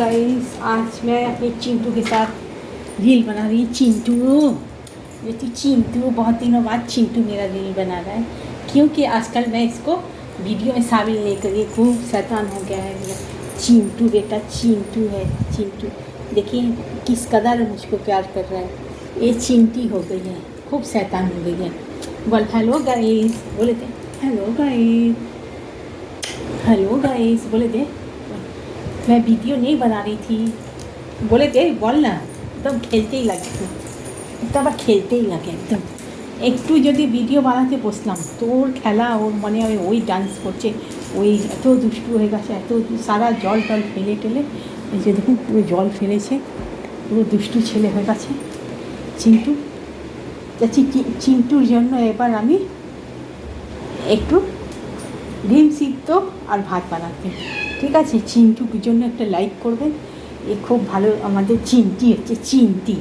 Guys, आज मैं अपने चिंटू के साथ रील बना रही हूँ। चिंटू, ये तो चिंटू बहुत दिनों बाद चिंटू मेरा रील बना रहा है, क्योंकि आजकल मैं इसको वीडियो में शामिल नहीं करी। खूब शैतान हो गया है मेरा चिंटू। बेटा चिंटू है, चिंटू देखिए किस कदर मुझको प्यार कर रहा है। ये चिंटी हो गई है, खूब शैतान हो गई है। बोल हेलो गाइस बोले थे, हेलो गाइस, हेलो गाइस बोले थे। मैं वीडियो नहीं बना रही थी बोले थे, बोल ना। एकदम खेलते ही लगे तू, एकदम खेलते ही लगे एकदम। একটু যদি ভিডিও বানাতে বসলাম তোর খেলা, ওর মনে হয় ওই ডান্স করছে, ওই এত দুষ্টু হয়ে গেছে, এত সারা জল টল ফেলে টেলে, এই যে দেখুন পুরো জল ফেলেছে, পুরো দুষ্টু ছেলে হয়ে গেছে চিন্টু। যাচ্ছি চিন্টুর জন্য এবার আমি একটু ডিম সিদ্ধ আর ভাত বানাতে। ঠিক আছে, চিন্টুর জন্য একটা লাইক করবেন। এ খুব ভালো, আমাদের চিন্টি হচ্ছে চিন্টি।